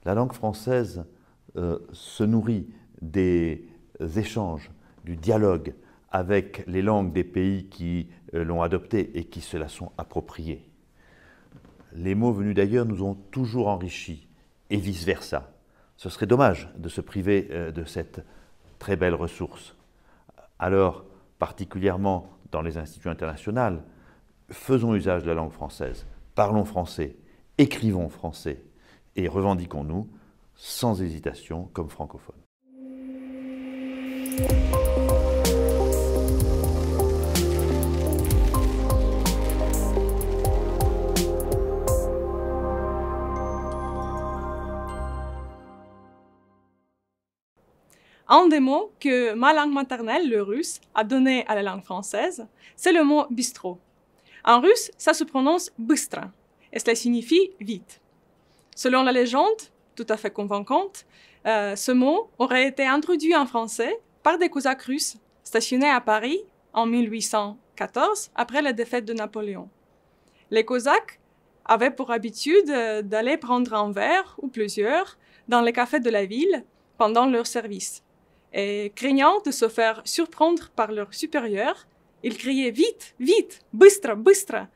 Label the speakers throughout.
Speaker 1: La langue française se nourrit des échanges, du dialogue avec les langues des pays qui l'ont adoptée et qui se la sont appropriées. Les mots venus d'ailleurs nous ont toujours enrichis et vice-versa. Ce serait dommage de se priver de cette très belle ressource. Alors, particulièrement dans les instituts internationaux, faisons usage de la langue française, parlons français, écrivons français et revendiquons-nous sans hésitation comme francophones.
Speaker 2: Un des mots que ma langue maternelle, le russe, a donné à la langue française, c'est le mot bistrot. En russe, ça se prononce bыстро, et cela signifie vite. Selon la légende, tout à fait convaincante, ce mot aurait été introduit en français par des Cosaques russes stationnés à Paris en 1814 après la défaite de Napoléon. Les Cosaques avaient pour habitude d'aller prendre un verre ou plusieurs dans les cafés de la ville pendant leur service. Et craignant de se faire surprendre par leurs supérieurs, ils criaient « Vite, vite, bыстро, bыстро ».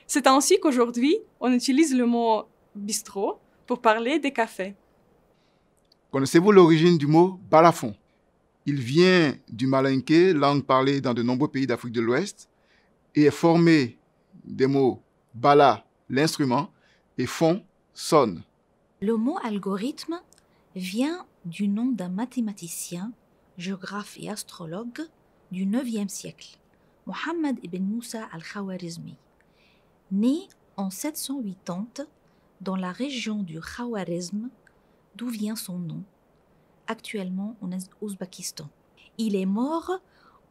Speaker 2: C'est ainsi qu'aujourd'hui, on utilise le mot « bistrot » pour parler des cafés.
Speaker 3: Connaissez-vous l'origine du mot « balafon » ? Il vient du malinké, langue parlée dans de nombreux pays d'Afrique de l'Ouest, et est formé des mots « bala », l'instrument, et « fon », sonne.
Speaker 4: Le mot « algorithme » vient du nom d'un mathématicien, géographe et astrologue du IXe siècle, Mohammed ibn Moussa al-Khawarizmi. Né en 780 dans la région du Khawarizm, d'où vient son nom, actuellement en Ouzbékistan. Il est mort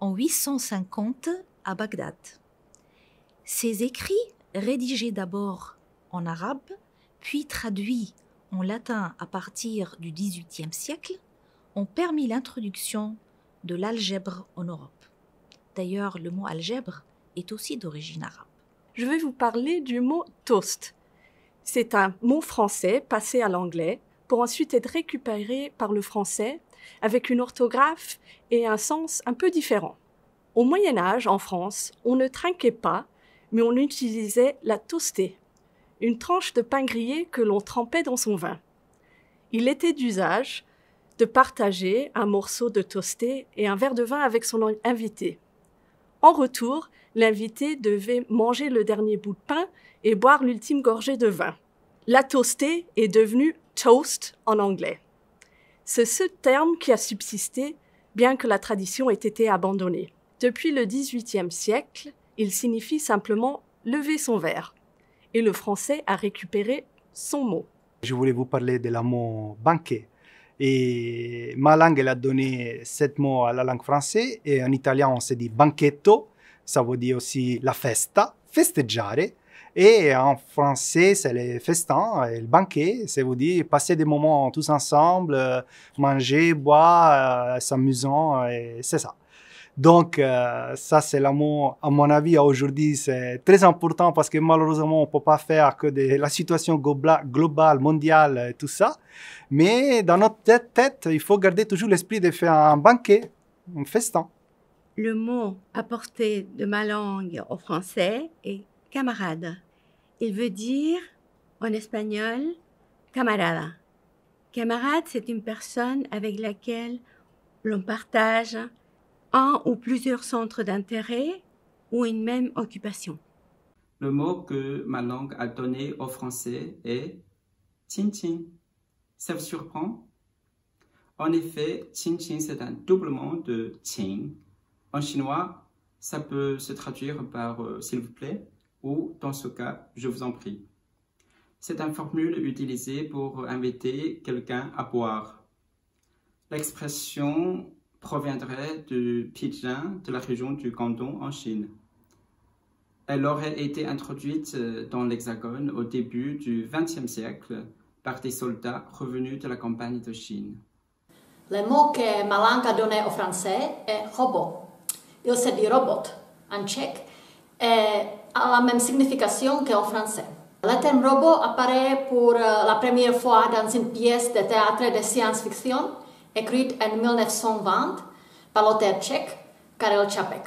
Speaker 4: en 850 à Bagdad. Ses écrits, rédigés d'abord en arabe, puis traduits en latin à partir du XVIIIe siècle, ont permis l'introduction de l'algèbre en Europe. D'ailleurs, le mot algèbre est aussi d'origine arabe.
Speaker 5: Je vais vous parler du mot toast. C'est un mot français passé à l'anglais pour ensuite être récupéré par le français avec une orthographe et un sens un peu différents. Au Moyen-Âge, en France, on ne trinquait pas, mais on utilisait la toastée, une tranche de pain grillé que l'on trempait dans son vin. Il était d'usage de partager un morceau de toasté et un verre de vin avec son invité. En retour, l'invité devait manger le dernier bout de pain et boire l'ultime gorgée de vin. La toastée est devenue toast en anglais. C'est ce terme qui a subsisté, bien que la tradition ait été abandonnée. Depuis le XVIIIe siècle, il signifie simplement lever son verre. Et le français a récupéré son mot.
Speaker 6: Je voulais vous parler de la mot banquet. Et ma langue, elle a donné 7 mots à la langue française. Et en italien, on se dit banchetto. Ça veut dire aussi la festa, festeggiare. Et en français, c'est les festins. Et le banquet, ça veut dire passer des moments tous ensemble, manger, boire, s'amusant. Et c'est ça. Donc, ça, c'est l'amour, à mon avis, aujourd'hui, c'est très important parce que malheureusement, on ne peut pas faire que de la situation globale, mondiale, tout ça. Mais dans notre tête, il faut garder toujours l'esprit de faire un banquet, un festin.
Speaker 7: Le mot apporté de ma langue au français est camarade. Il veut dire, en espagnol, camarada. Camarade, c'est une personne avec laquelle l'on partage un ou plusieurs centres d'intérêt ou une même occupation.
Speaker 8: Le mot que ma langue a donné au français est « chin-chin ». Ça vous surprend? En effet, « chin-chin » c'est un doublement de « qing ». En chinois, ça peut se traduire par « s'il vous plaît » ou « dans ce cas, je vous en prie ». C'est une formule utilisée pour inviter quelqu'un à boire. L'expression proviendrait du pidgin de la région du Guangdong en Chine. Elle aurait été introduite dans l'Hexagone au début du XXe siècle par des soldats revenus de la campagne de Chine.
Speaker 9: Le mot que ma langue a donné au français est robot. Il se dit robot en tchèque et a la même signification qu'en français. Le terme robot apparaît pour la première fois dans une pièce de théâtre de science-fiction écrite en 1920 par l'auteur tchèque Karel Čapek.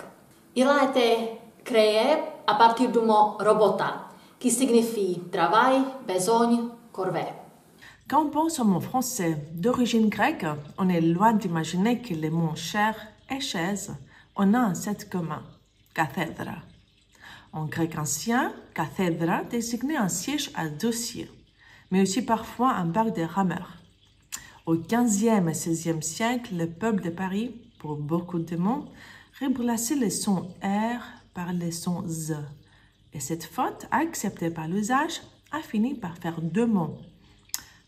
Speaker 9: Il a été créé à partir du mot robota, qui signifie travail, besogne, corvée.
Speaker 10: Quand on pense au mot français d'origine grecque, on est loin d'imaginer que les mots chair et chaise ont un ancêtre commun, cathèdra. En grec ancien, cathèdra désignait un siège à dossier, mais aussi parfois un bac de rameurs. Au XVe et XVIe siècle, le peuple de Paris, pour beaucoup de mots, remplaçait le son R par le son Z. Et cette faute, acceptée par l'usage, a fini par faire deux mots.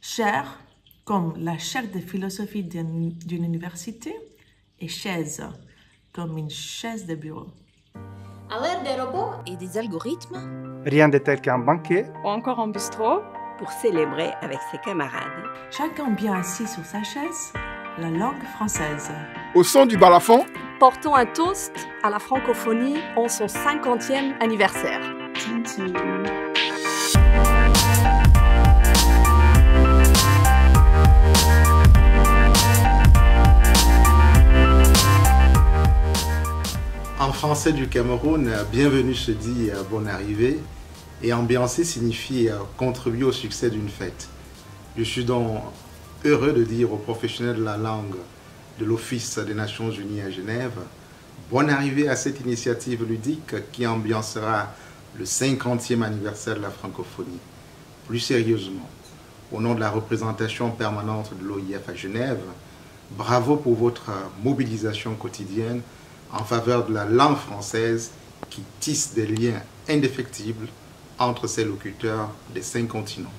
Speaker 10: Chaire, comme la chaire de philosophie d'une université, et chaise, comme une chaise de bureau.
Speaker 9: À l'ère des robots
Speaker 4: Et des algorithmes,
Speaker 6: Rien de tel qu'un banquet.
Speaker 2: Ou encore un bistrot.
Speaker 7: Pour célébrer avec ses camarades.
Speaker 10: Chacun bien assis sur sa chaise, la langue française.
Speaker 3: Au son du balafon,
Speaker 5: Portons un toast à la francophonie en son 50e anniversaire.
Speaker 8: Tching, tching.
Speaker 11: En français du Cameroun, bienvenue se dit bonne arrivée et ambiancer signifie contribuer au succès d'une fête. Je suis donc heureux de dire aux professionnels de la langue de l'Office des Nations Unies à Genève, bonne arrivée à cette initiative ludique qui ambiancera le 50e anniversaire de la francophonie. Plus sérieusement, au nom de la représentation permanente de l'OIF à Genève, bravo pour votre mobilisation quotidienne en faveur de la langue française qui tisse des liens indéfectibles entre ses locuteurs des 5 continents.